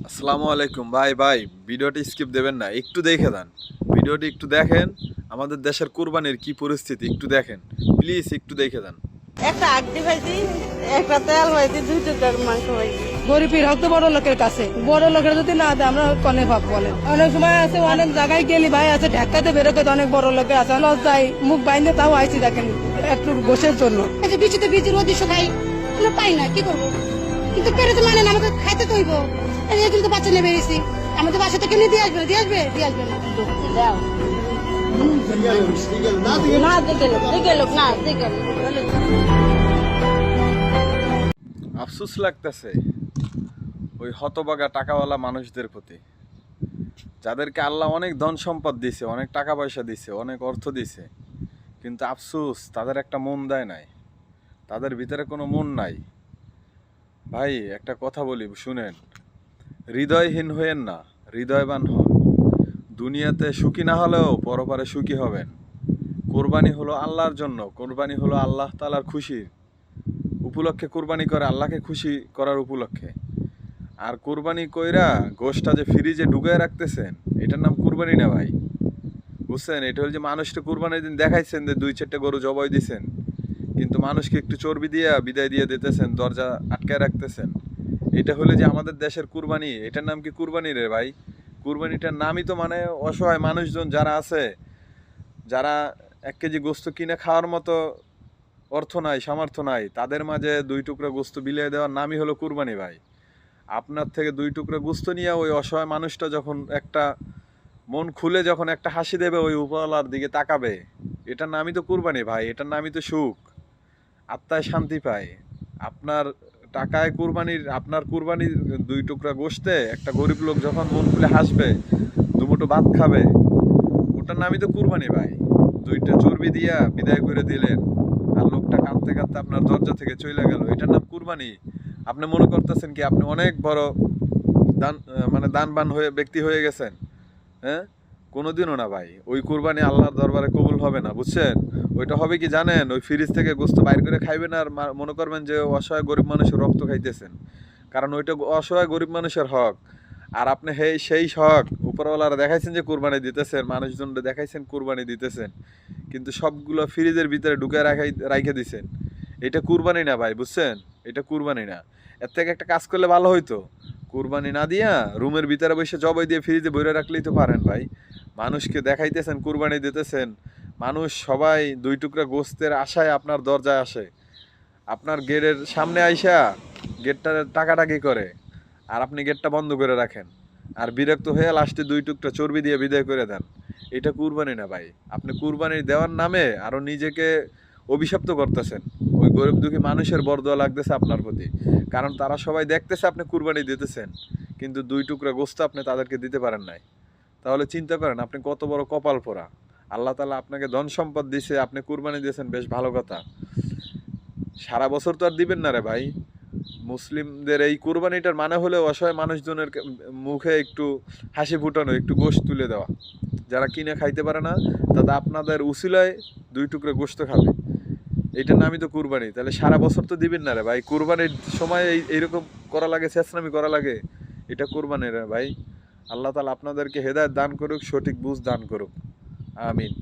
আসসালামু আলাইকুম ভাই ভাই, ভিডিওটি স্কিপ দেবেন না, একটু দেখে দেন। ভিডিওটি একটু দেখেন, আমাদের দেশের কুরবানির কি পরিস্থিতি একটু দেখেন, প্লিজ একটু দেখে দেন। একটা আগডি ভাইছি, একটা তেল ভাইছি, 2 টুকরার মাংস ভাইছি। গরিবের হক তো বড় লোকের কাছে, বড় লোকের যদি না দেয় আমরা কনে ভাব বলে। অনেক সময় আছে, অনেক জায়গায় গেলি ভাই আছে ঢাকাতে বেরোতে অনেক বড় লোকের আছে, লজ্জায় মুখ বাইন্দে তাও আইছি দেখেন একটু গোশের জন্য। বিচিতে বীজের অদৃশ্য খাই আমরা পাই না, কি করবো? কিন্তু পেরে তো মানে না, আমাকে খাইতে তো হইব। এই কিন্তু বাচ্চা নিয়ে বেরিয়েছি, আমাদের বাসা থেকে নিয়ে দিয়ে আসবে না, দিয়ে আসবে দাও। না দেখে লোক না দেখে আফসোস লাগতেছে ওই হতবাগা টাকাওয়ালা মানুষদের প্রতি, যাদেরকে আল্লাহ অনেক ধন সম্পদ দিছে, অনেক টাকা পয়সা দিছে, অনেক অর্থ দিছে, কিন্তু আফসোস তাদের একটা মন দেয় নাই, তাদের ভিতরে কোনো মন নাই। ভাই একটা কথা বলি শুনেন, হৃদয়হীন হয়েন না, হৃদয়বান হন। দুনিয়াতে সুখী না হলেও পরপারে সুখী হবেন। কোরবানি হলো আল্লাহর জন্য, কোরবানি হলো আল্লাহ তাআলার খুশির উপলক্ষে কোরবানি করে, আল্লাহকে খুশি করার উপলক্ষে। আর কোরবানি কইরা গোশটা যে ফ্রিজে ঢুকায় রাখতেছেন, এটার নাম কোরবানি না ভাই, বুঝছেন? এটা হল যে মানুষকে কোরবানির দিন দেখাইছেন যে 2-4টা গরু জবাই দিছেন, কিন্তু মানুষকে একটু চর্বি দিয়ে বিদায় দিয়ে দিতেছেন, দরজা আটকায় রাখতেছেন। এটা হলে যে আমাদের দেশের কুরবানি, এটার নাম কি কুরবানি রে ভাই? কুরবানিটার নামই তো মানে অসহায় মানুষজন যারা আছে, যারা 1 কেজি গোস্ত কিনে খাওয়ার মতো অর্থ নাই, সামর্থ্য নাই, তাদের মাঝে 2 টুকরা গোস্ত বিলিয়ে দেওয়ার নামই হলো কুরবানি ভাই। আপনার থেকে 2 টুকরা গোস্ত নিয়ে ওই অসহায় মানুষটা যখন একটা মন খুলে যখন একটা হাসি দেবে, ওই উপরওয়ালার দিকে তাকাবে, এটার নামই তো কুরবানি ভাই, এটার নামই তো সুখ, আত্মায় শান্তি পায়। আপনার টাকায় কুরবানির, আপনার কুরবানির 2 টুকরা গোশতে একটা গরিব লোক যখন মন খুলে হাসবে, দুমুঠো ভাত খাবে, ওটার নামই তো কুরবানি ভাই। 2টা চর্বি দিয়া বিদায় করে দিলেন, আর লোকটা কাঁদতে কাঁদতে আপনার দরজা থেকে চলে গেল, এটার নাম কুরবানি? আপনি মনে করতেছেন কি আপনি অনেক বড় দান, মানে দানবান হয়ে ব্যক্তি হয়ে গেছেন? হ্যাঁ, কোনোদিনও না ভাই। ওই কুরবানি আল্লাহর দরবারে কবুল হবে না, বুঝছেন? ওইটা হবে কি জানেন? ওই ফ্রিজ থেকে গোস্ত বাইর করে খাইবেন আর মনে করবেন যে অসহায় গরিব মানুষের রক্ত খাইতেছেন, কারণ ওইটা অসহায় গরিব মানুষের হক। আর আপনি সেই হক উপরওয়ালারা দেখাইছেন যে কুরবানি দিতেছেন, মানুষজনকে দেখাইছেন কুরবানি দিতেছেন, কিন্তু সবগুলো ফ্রিজের ভিতরে ঢুকে রাইখে দিছেন। এটা কুরবানি না ভাই, বুঝছেন? এটা কুরবানি না। এর থেকে একটা কাজ করলে ভালো হইতো, কুরবানি না দিয়া রুমের ভিতরে বসে জবাই দিয়ে ফ্রিজে ভরে রাখলেই তো পারেন ভাই। মানুষকে দেখাইতেছেন কুরবানি দিতেছেন, মানুষ সবাই 2 টুকরা গোস্তের আশায় আপনার দরজায় আসে, আপনার গেটের সামনে আইসা গেটটা টাকাটাকি করে, আর আপনি গেটটা বন্ধ করে রাখেন, আর বিরক্ত হয়ে লাস্টে 2 টুকরা চর্বি দিয়ে বিদায় করে দেন। এটা কুরবানি না ভাই। আপনি কুরবানি দেওয়ার নামে আরো নিজেকে অভিশপ্ত করতেছেন। ওই গরিব দুঃখী মানুষের বরদোয়া লাগতেছে আপনার প্রতি, কারণ তারা সবাই দেখতেছে আপনি কুরবানি দিতেছেন, কিন্তু 2 টুকরা গোস্ত আপনি তাদেরকে দিতে পারেন নাই। তাহলে চিন্তা করেন আপনি কত বড় কপাল পোড়া। আল্লাহ তাআলা আপনাকে ধন সম্পদ দিছে, আপনি কুরবানি দিয়েছেন, বেশ ভালো কথা। সারা বছর তো আর দিবেন না রে ভাই। মুসলিমদের এই কুরবানিটার মানে হলো অসহায় মানুষজনের মুখে একটু হাসি ফুটানো, একটু গোশত তুলে দেওয়া। যারা কিনে খাইতে পারে না, তারা আপনাদের উসিলায় 2 টুকরা গোশত খাবে, এইটার নামই তো কুরবানি। তাহলে সারা বছর তো দিবেন না রে ভাই। কুরবানির সময় এইরকম করা লাগে, চেঁচনামি করা লাগে, এটা কুরবানি রে ভাই। আল্লাহ তাআলা আপনাদেরকে হেদায়েত দান করুক, সঠিক বুঝ দান করুক, আমিন।